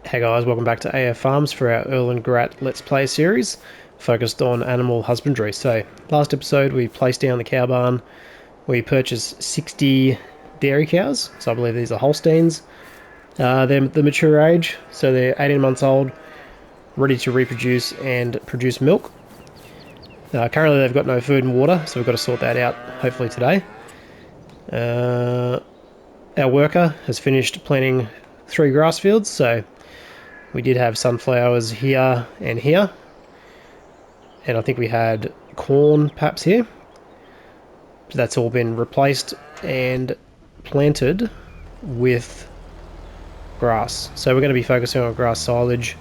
Hey guys, welcome back to AF Farms for our Erlengrat Let's Play series, focused on animal husbandry. So, last episode we placed down the cow barn, we purchased 60 dairy cows, so I believe these are Holsteins. They're the mature age, so they're 18 months old, ready to reproduce and produce milk. Currently they've got no food and water, so we've got to sort that out hopefully today. Our worker has finished planting 3 grass fields, so we did have sunflowers here and here, and I think we had corn perhaps here. So that's all been replaced and planted with grass. So we're going to be focusing on grass silage,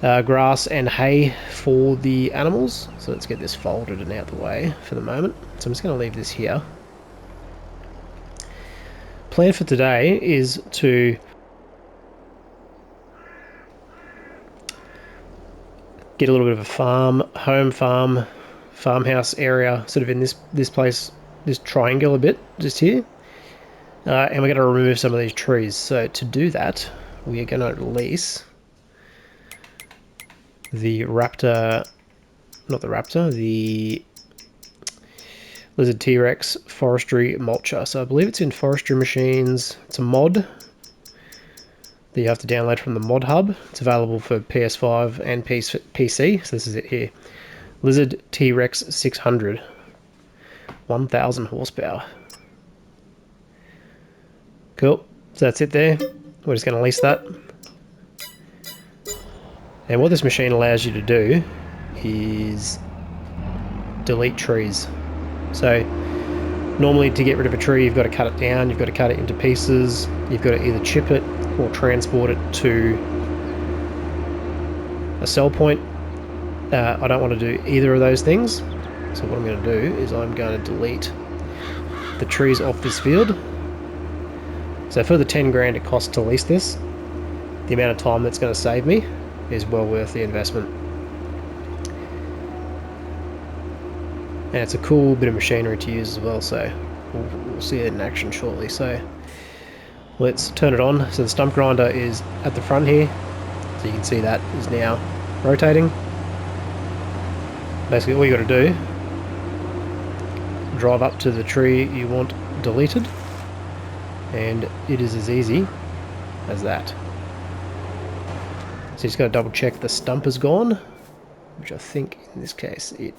grass and hay for the animals. So let's get this folded and out the way for the moment. So I'm just going to leave this here. Plan for today is to get a little bit of a farmhouse area, sort of in this place, this triangle a bit, just here. And we're going to remove some of these trees. So to do that, we are going to release the Lizard T-Rex forestry mulcher. So I believe it's in forestry machines. It's a mod that you have to download from the mod hub. It's available for PS5 and PC. So this is it here. Lizard T-Rex 600. 1000 horsepower. Cool. So that's it there. We're just going to lease that. And what this machine allows you to do is delete trees. So normally to get rid of a tree, you've got to cut it down, you've got to cut it into pieces, you've got to either chip it or transport it to a sell point. I don't want to do either of those things. So what I'm going to do is I'm going to delete the trees off this field. So for the 10 grand it costs to lease this, the amount of time that's going to save me is well worth the investment. And it's a cool bit of machinery to use as well, so we'll see it in action shortly. So let's turn it on. So the stump grinder is at the front here, so you can see that is now rotating. Basically all you got to do, drive up to the tree you want deleted, and it is as easy as that. So you just got to double check the stump is gone, which I think in this case it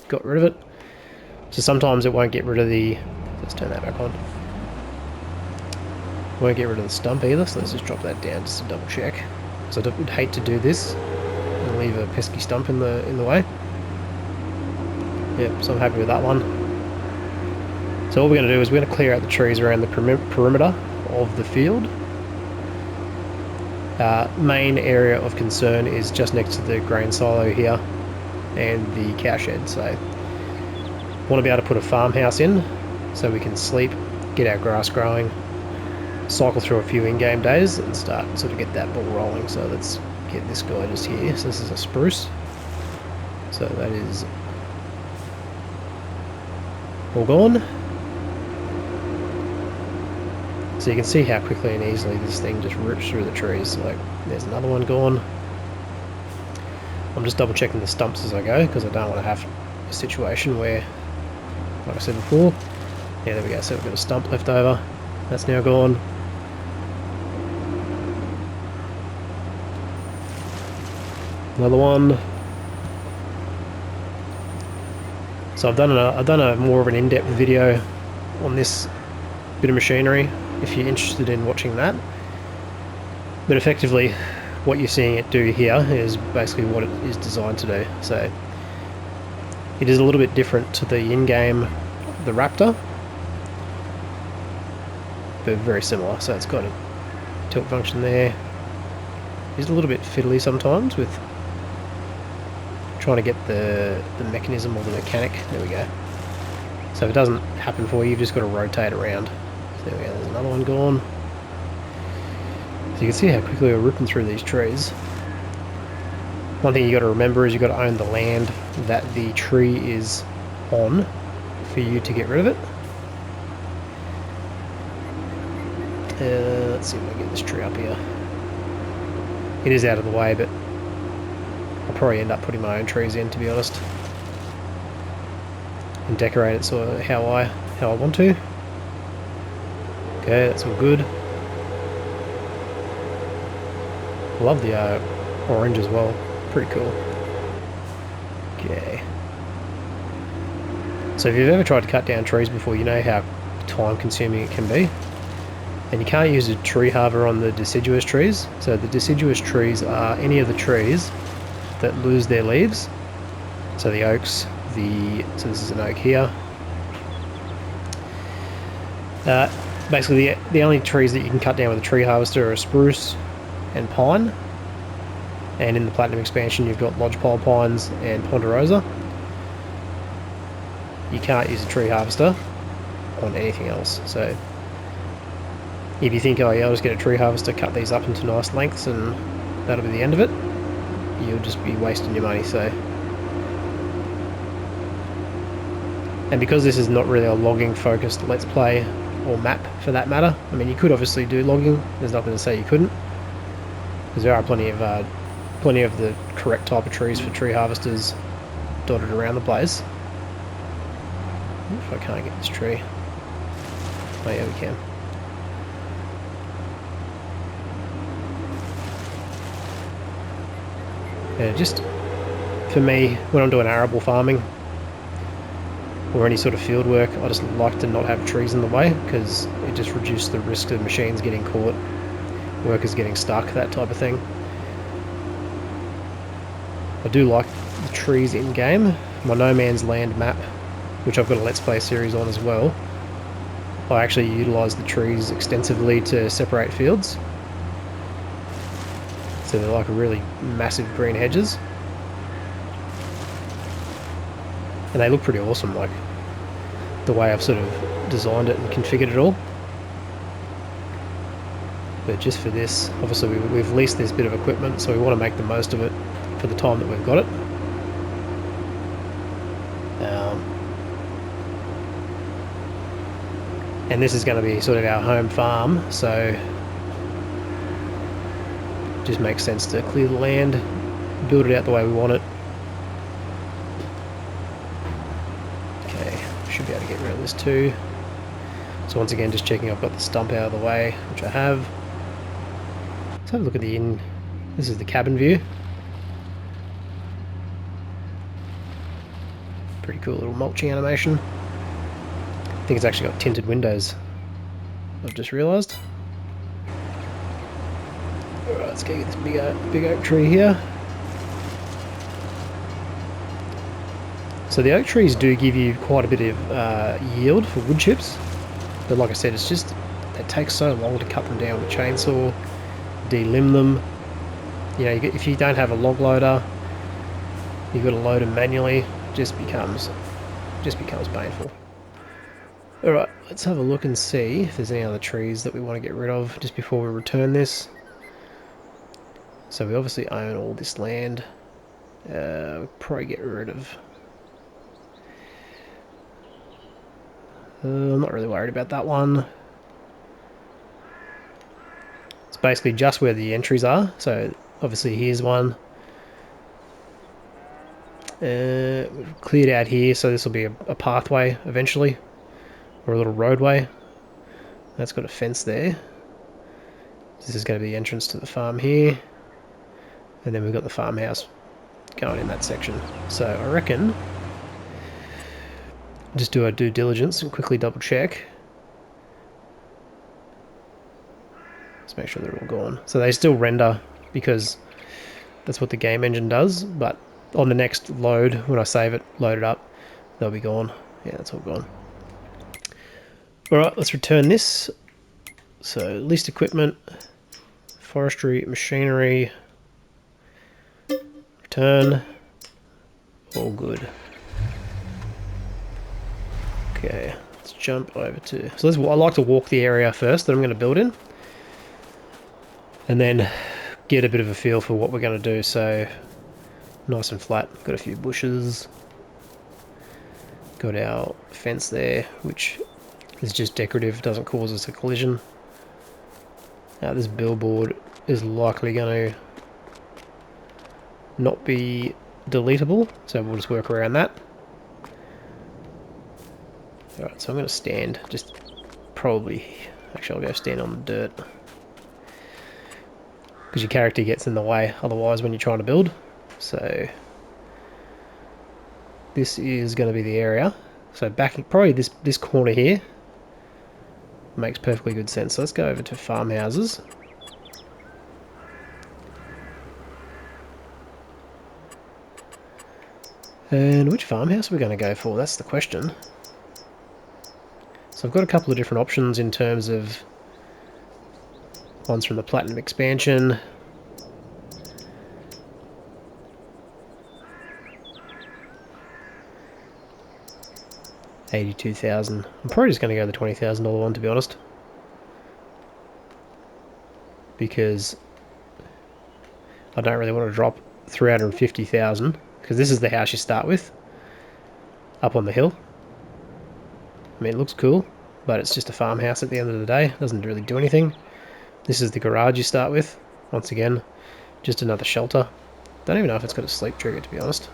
got rid of it. So sometimes it won't get rid of the, let's turn that back on, it won't get rid of the stump either, so let's just drop that down just to double check, because I would hate to do this and leave a pesky stump in the way. Yep, so I'm happy with that one. So what we're going to do is we're going to clear out the trees around the perimeter of the field. Main area of concern is just next to the grain silo here and the cow shed. So want to be able to put a farmhouse in so we can sleep, get our grass growing, cycle through a few in-game days and start sort of get that ball rolling. So let's get this guy just here. So this is a spruce. So that is all gone. So you can see how quickly and easily this thing just rips through the trees. Like, there's another one gone. I'm just double checking the stumps as I go, because I don't want to have a situation where, like I said before, yeah, there we go, so we've got a stump left over. That's now gone. Another one. So I've done a more of an in-depth video on this bit of machinery, if you're interested in watching that. But effectively, what you're seeing it do here is basically what it is designed to do. So it is a little bit different to the in-game, the Raptor, but very similar. So it's got a tilt function there. It's a little bit fiddly sometimes with trying to get the mechanism or the mechanic. There we go. So if it doesn't happen for you, you've just got to rotate around. So there we go, there's another one gone. So you can see how quickly we're ripping through these trees. One thing you got to remember is you got to own the land that the tree is on for you to get rid of it. Let's see if I can get this tree up here. It is out of the way, but I'll probably end up putting my own trees in, to be honest, and decorate it sort of how I want to. Okay, that's all good. Love the orange as well. Pretty cool. Okay. So if you've ever tried to cut down trees before, you know how time consuming it can be. And you can't use a tree harver on the deciduous trees. So the deciduous trees are any of the trees that lose their leaves. So the oaks, so this is an oak here. Basically the only trees that you can cut down with a tree harvester are spruce and pine. And in the Platinum expansion you've got lodgepole pines and ponderosa. You can't use a tree harvester on anything else. So if you think, oh yeah, I'll just get a tree harvester, cut these up into nice lengths and that'll be the end of it, you'll just be wasting your money. So, and because this is not really a logging focused Let's Play, or map for that matter, I mean you could obviously do logging, there's nothing to say you couldn't, because there are plenty of the correct type of trees for tree harvesters dotted around the place. If I can't get this tree, oh yeah, we can. Yeah, just for me, when I'm doing arable farming or any sort of field work, I just like to not have trees in the way, because it just reduces the risk of machines getting caught, workers getting stuck, that type of thing. I do like the trees in game. My No Man's Land map, which I've got a Let's Play series on as well, I actually utilise the trees extensively to separate fields. So they're like really massive green hedges. And they look pretty awesome, like the way I've sort of designed it and configured it all. But just for this, obviously we've leased this bit of equipment, so we want to make the most of it for the time that we've got it. And this is going to be sort of our home farm, so just makes sense to clear the land, build it out the way we want it. Okay, should be able to get rid of this too. So once again, just checking I've got the stump out of the way, which I have. Let's have a look at the inn. This is the cabin view. Pretty cool little mulching animation. I think it's actually got tinted windows, I've just realised. Alright, let's go get this big oak tree here. So the oak trees do give you quite a bit of yield for wood chips, but like I said, it's just, it takes so long to cut them down with a chainsaw, delimb them. You know, if you don't have a log loader, you've got to load them manually. It just becomes painful. Alright, let's have a look and see if there's any other trees that we want to get rid of just before we return this. So we obviously own all this land. We'll probably get rid of... I'm not really worried about that one. It's basically just where the entries are. So obviously here's one. We've cleared out here, so this will be a pathway eventually, or a little roadway. That's got a fence there. This is going to be the entrance to the farm here, and then we've got the farmhouse going in that section. So I reckon just do our due diligence and quickly double check. Let's make sure they're all gone. So they still render because that's what the game engine does, but on the next load, when I save it, load it up, they'll be gone. Yeah, that's all gone. Alright, let's return this. So, leased equipment, forestry, machinery, return, all good. Okay, let's jump over to... So I like to walk the area first that I'm going to build in, and then get a bit of a feel for what we're going to do. So, nice and flat, got a few bushes, got our fence there, which is just decorative, doesn't cause us a collision. Now this billboard is likely going to not be deletable, so we'll just work around that. Alright, so I'm going to stand, just probably, actually I'll go stand on the dirt. Because your character gets in the way otherwise when you're trying to build. So this is going to be the area. So backing, probably this corner here makes perfectly good sense. So let's go over to farmhouses. And which farmhouse are we going to go for? That's the question. So I've got a couple of different options in terms of ones from the Platinum expansion. $82,000. I'm probably just going to go the $20,000 one, to be honest, because I don't really want to drop $350,000, because this is the house you start with up on the hill. I mean, it looks cool, but it's just a farmhouse at the end of the day. It doesn't really do anything. This is the garage you start with. Once again, just another shelter. Don't even know if it's got a sleep trigger, to be honest.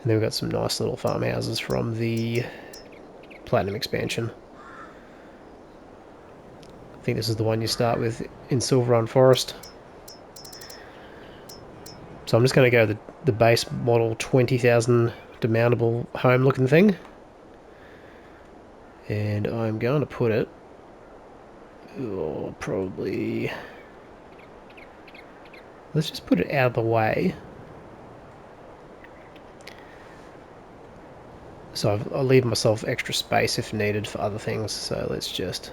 And then we've got some nice little farmhouses from the Platinum expansion. I think this is the one you start with in Silverrun Forest. So I'm just going to go the base model 20,000 demountable home looking thing. And I'm going to put it, probably, let's just put it out of the way. So I'll leave myself extra space if needed for other things. So let's just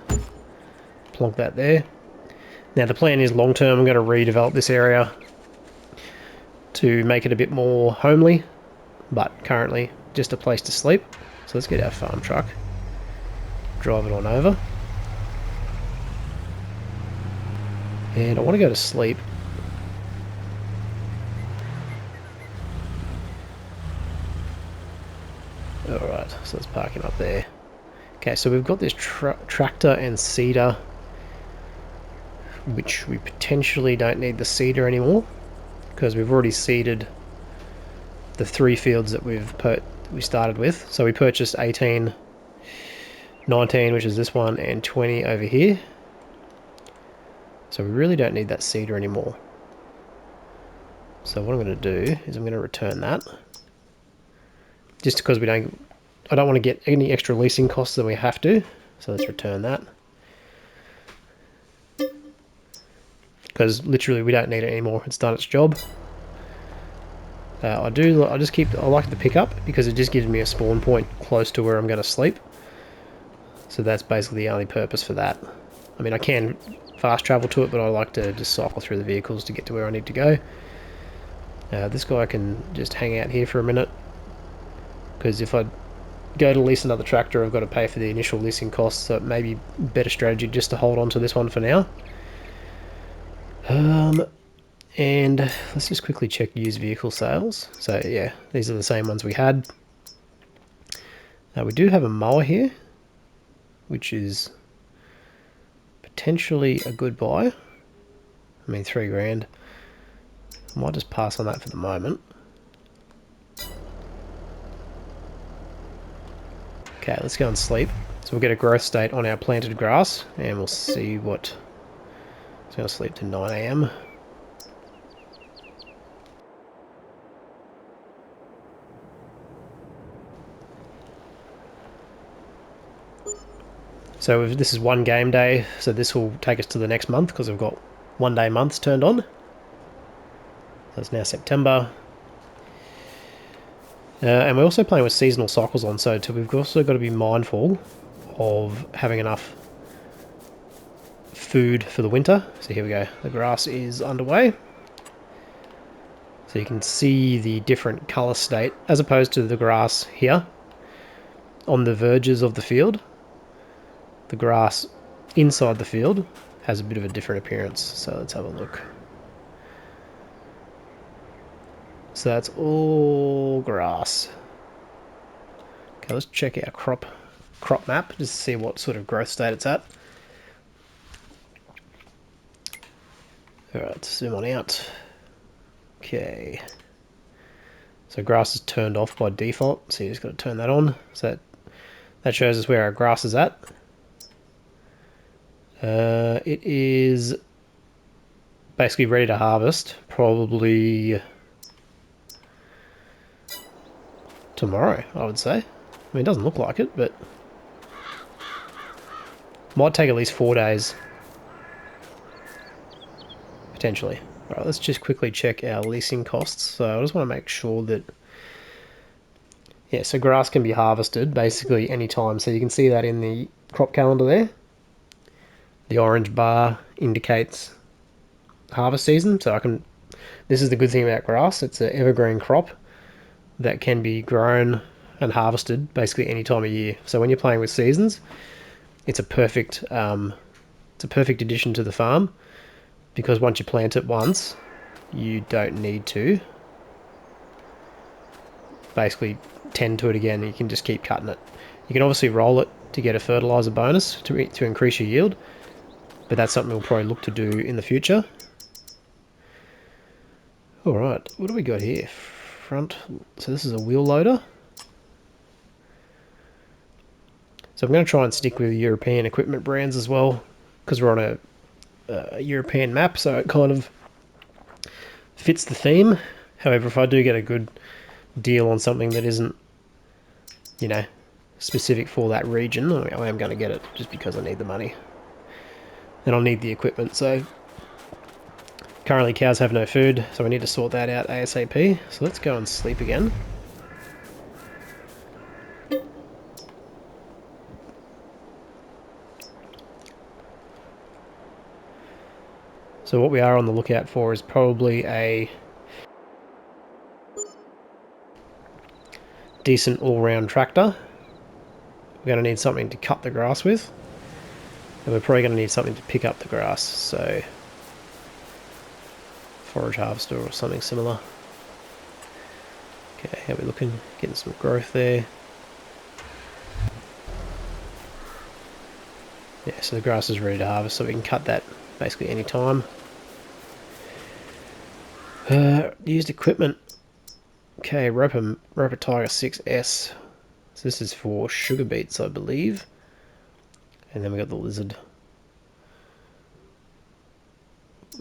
plonk that there. Now the plan is long term I'm going to redevelop this area to make it a bit more homely, but currently just a place to sleep. So let's get our farm truck, drive it on over, and I want to go to sleep. Alright, so let's park him up there. Okay, so we've got this tractor and seeder, which we potentially don't need the seeder anymore, because we've already seeded the 3 fields that we started with. So we purchased 18, 19, which is this one, and 20 over here. So we really don't need that seeder anymore. So what I'm going to do is I'm going to return that, just because I don't want to get any extra leasing costs than we have to. So let's return that, because literally we don't need it anymore. It's done its job. I like the pickup because it just gives me a spawn point close to where I'm going to sleep. So that's basically the only purpose for that. I mean, I can fast travel to it, but I like to just cycle through the vehicles to get to where I need to go. This guy can just hang out here for a minute, because if I go to lease another tractor, I've got to pay for the initial leasing costs, so it may be a better strategy just to hold on to this one for now. And let's just quickly check used vehicle sales. So yeah, these are the same ones we had. We do have a mower here, which is potentially a good buy. I mean, $3,000. I might just pass on that for the moment. Okay, let's go and sleep. So we'll get a growth state on our planted grass, and we'll see what... It's going to sleep to 9 AM. So this is one game day, so this will take us to the next month, because we've got 1 day months turned on. So it's now September. And we're also playing with seasonal cycles on, so we've also got to be mindful of having enough food for the winter. So here we go, the grass is underway. So you can see the different colour state, as opposed to the grass here on the verges of the field. The grass inside the field has a bit of a different appearance, so let's have a look. So that's all grass. Okay, let's check our crop map just to see what sort of growth state it's at. Alright, zoom on out. Okay. So grass is turned off by default, so you just got to turn that on. So that shows us where our grass is at. It is basically ready to harvest, probably tomorrow, I would say. I mean, it doesn't look like it, but might take at least 4 days. Potentially. Alright, let's just quickly check our leasing costs. So I just want to make sure that... Yeah, so grass can be harvested basically any time. So you can see that in the crop calendar there. The orange bar indicates harvest season. So I can... This is the good thing about grass. It's an evergreen crop that can be grown and harvested basically any time of year. So when you're playing with seasons, it's a perfect addition to the farm, because once you plant it once, you don't need to basically tend to it again. You can just keep cutting it. You can obviously roll it to get a fertilizer bonus to increase your yield, but that's something we'll probably look to do in the future. Alright, what do we got here? Front. So this is a wheel loader. So I'm going to try and stick with European equipment brands as well, because we're on a European map, so it kind of fits the theme. However, if I do get a good deal on something that isn't, you know, specific for that region, I am going to get it just because I need the money. And I'll need the equipment. So currently cows have no food, so I need to sort that out ASAP. So let's go and sleep again. So what we are on the lookout for is probably a decent all-round tractor. We're going to need something to cut the grass with, and we're probably going to need something to pick up the grass, so forage harvester or something similar. Okay, how are we looking? Getting some growth there. Yeah, so the grass is ready to harvest, so we can cut that basically any time. Used equipment. Okay, Roper Tiger 6S. So this is for sugar beets, I believe. And then we got the lizard.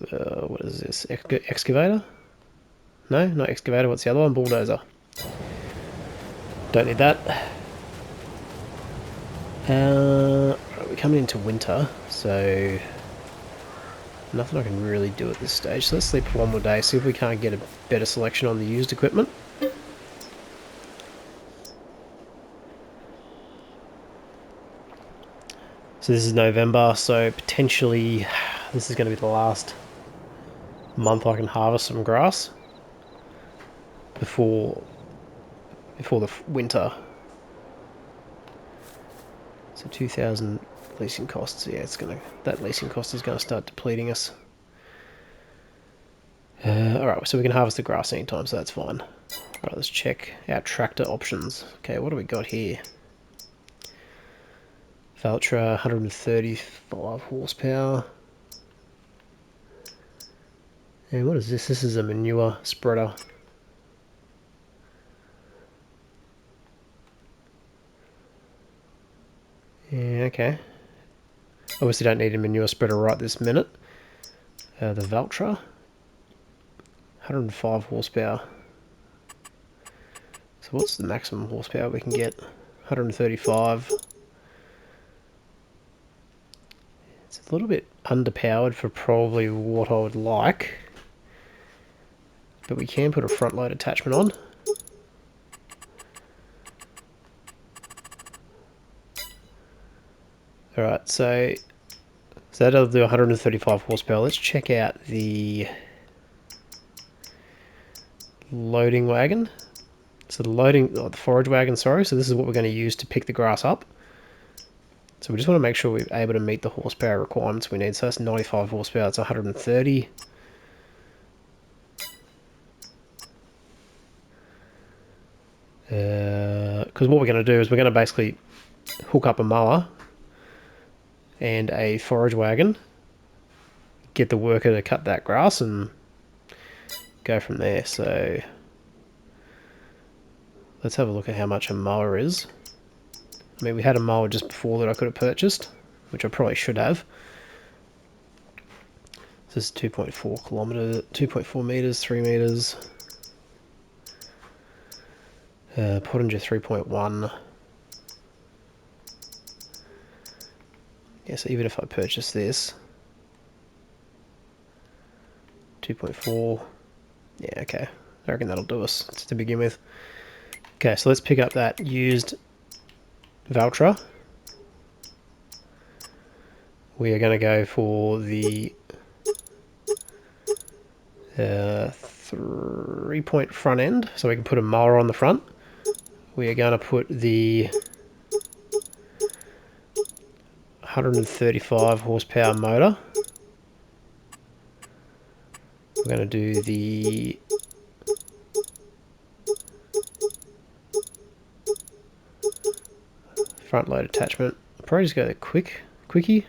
What is this? Excavator? No, not excavator. What's the other one? Bulldozer. Don't need that. We're coming into winter, so nothing I can really do at this stage. So let's sleep for one more day, see if we can't get a better selection on the used equipment. So this is November, so potentially this is going to be the last month I can harvest some grass before the winter. So 2,000 leasing costs. Yeah, that leasing cost is going to start depleting us. Alright, so we can harvest the grass anytime, so that's fine. Alright, let's check our tractor options. Okay, what do we got here? Valtra, 135 horsepower. And what is this? This is a manure spreader. Yeah, okay. Obviously don't need a manure spreader right this minute. The Valtra, 105 horsepower. So what's the maximum horsepower we can get? 135. It's a little bit underpowered for probably what I would like. But we can put a front load attachment on. Alright, so that'll do 135 horsepower. Let's check out the loading wagon. So the forage wagon, sorry. So this is what we're going to use to pick the grass up. So we just want to make sure we're able to meet the horsepower requirements we need. So that's 95 horsepower, it's 130. Because what we're going to do is we're going to basically hook up a mower and a forage wagon, get the worker to cut that grass and go from there. So let's have a look at how much a mower is. I mean, we had a mower just before that I could have purchased, which I probably should have. This is 2.4 kilometers, 2.4 meters, 3 meters. Pottinger 3.1. Yeah, so even if I purchase this, 2.4. Yeah, okay. I reckon that'll do us to begin with. Okay, so let's pick up that used Valtra. We are going to go for the 3-point front end, so we can put a mower on the front. We are going to put the 135 horsepower motor. We're going to do the front load attachment. I'll probably just go the quickie.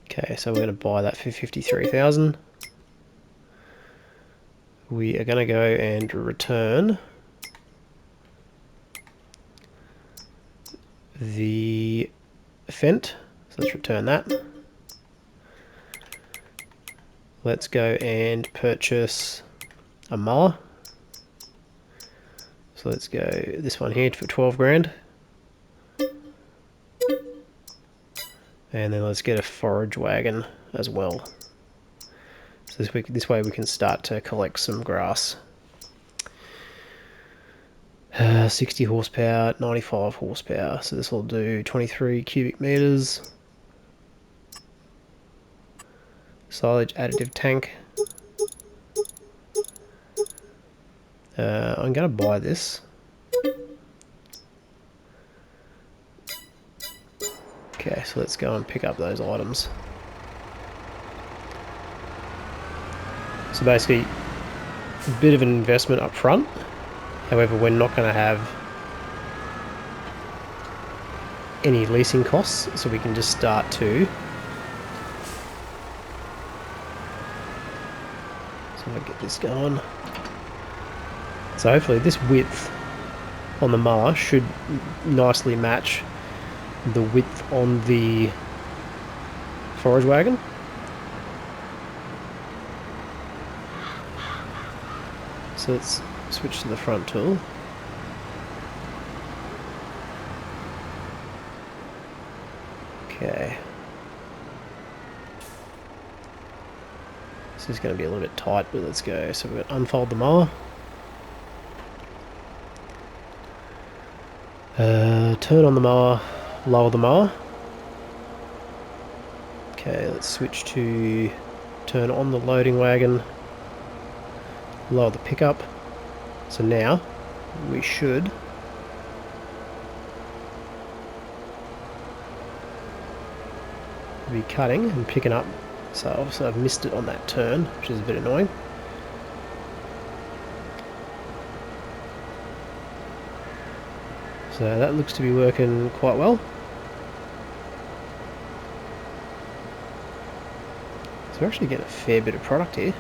Okay, so we're going to buy that for 53,000. We are going to go and return the Fendt. So let's return that. Let's go and purchase a mower. So let's go this one here for 12 grand. And then let's get a forage wagon as well. So this way we can start to collect some grass. 60 horsepower, 95 horsepower. So this will do 23 cubic meters. Silage additive tank. I'm going to buy this. Okay, so let's go and pick up those items. So basically, a bit of an investment up front. However, we're not going to have any leasing costs, so we can just start to. So I'll get this going. So hopefully this width on the mower should nicely match the width on the forage wagon. So let's switch to the front tool. Okay. This is going to be a little bit tight, but let's go. So we're going to unfold the mower. Turn on the mower, lower the mower. Okay, let's switch to turn on the loading wagon, lower the pickup. So now we should be cutting and picking up. So obviously I've missed it on that turn, which is a bit annoying. So that looks to be working quite well. So we're actually getting a fair bit of product here.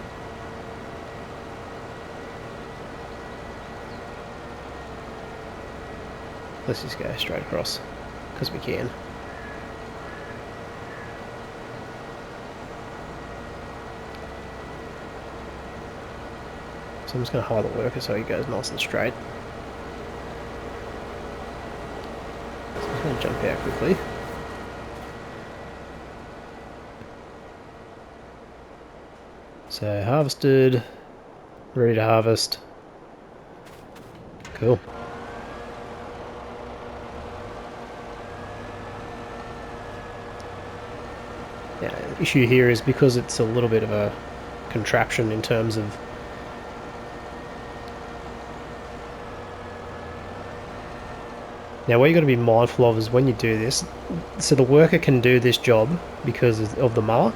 Let's just go straight across, because we can. So I'm just going to hide the worker so he goes nice and straight. So I'm just going to jump out quickly. So harvested, ready to harvest. Cool. Yeah, the issue here is because it's a little bit of a contraption in terms of now what you've got to be mindful of is when you do this, so the worker can do this job because of the mower.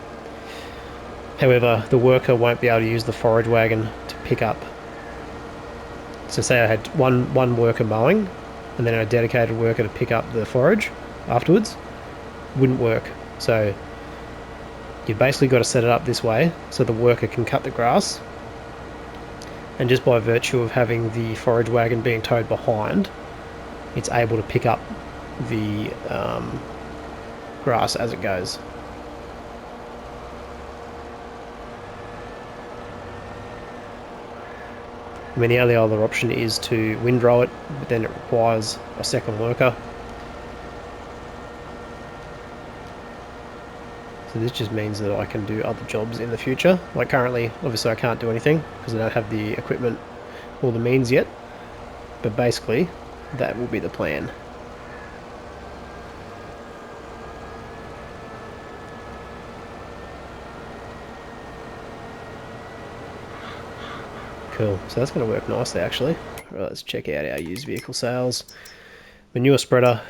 However, the worker won't be able to use the forage wagon to pick up. So say I had one worker mowing and then a dedicated worker to pick up the forage afterwards, wouldn't work. So You've basically got to set it up this way so the worker can cut the grass, and just by virtue of having the forage wagon being towed behind, it's able to pick up the grass as it goes. I mean, the only other option is to windrow it, but then it requires a second worker. So this just means that I can do other jobs in the future. Like currently, obviously I can't do anything because I don't have the equipment or the means yet. But basically, that will be the plan. Cool, so that's going to work nicely actually. Right, let's check out our used vehicle sales. Manure spreader,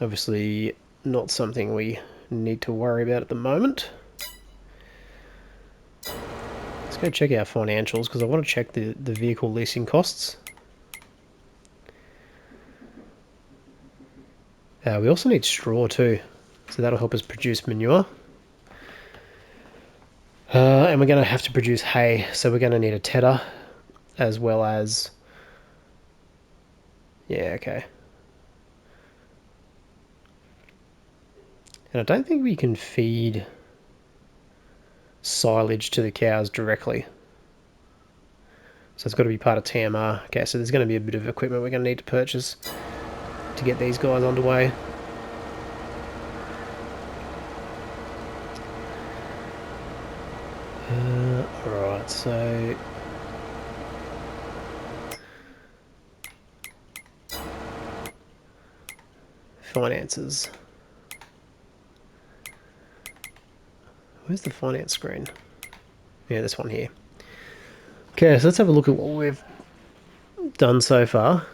obviously not something we need to worry about at the moment. Let's go check our financials because I want to check the vehicle leasing costs. We also need straw too, so that'll help us produce manure. And we're going to have to produce hay, so we're going to need a tedder as well as... Yeah, okay. And I don't think we can feed silage to the cows directly. So it's got to be part of TMR. Okay, so there's going to be a bit of equipment we're going to need to purchase to get these guys underway. Alright, so... Finances. Where's the finance screen? Yeah, this one here. Okay, so let's have a look at what we've done so far.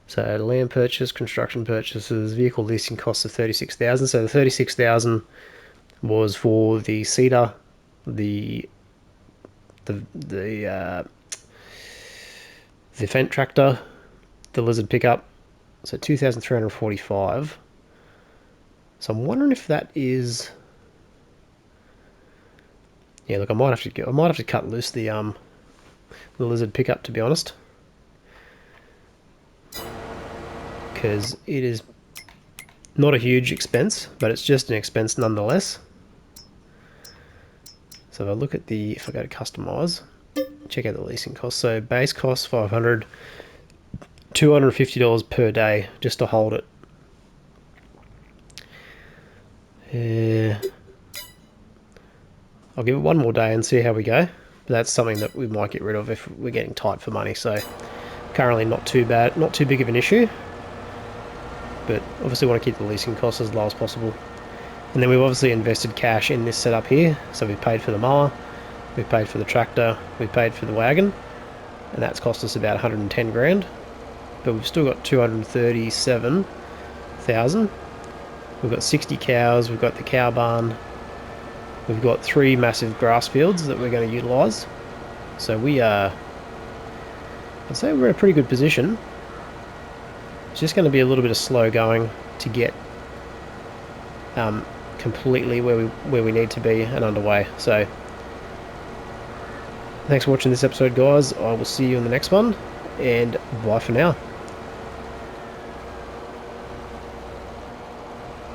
So land purchase, construction purchases, vehicle leasing costs of 36,000. So the 36,000 was for the seeder, the Fendt tractor, the Lizard pickup. So 2,345. So I'm wondering if that is... Yeah, look, I might have to cut loose the Lizard pickup, to be honest, because it is not a huge expense, but it's just an expense nonetheless. So if I look at if I go to customize, check out the leasing cost. So base cost 500, $250 per day just to hold it. I'll give it one more day and see how we go. But that's something that we might get rid of if we're getting tight for money. So currently not too bad, not too big of an issue. But obviously want to keep the leasing costs as low as possible. And then we've obviously invested cash in this setup here. So we've paid for the mower, we've paid for the tractor, we've paid for the wagon, and that's cost us about 110 grand. But we've still got 237,000. We've got 60 cows, we've got the cow barn, we've got 3 massive grass fields that we're going to utilise. So we are, I'd say we're in a pretty good position. It's just going to be a little bit of slow going to get completely where we need to be and underway. So thanks for watching this episode, guys. I will see you in the next one, and bye for now.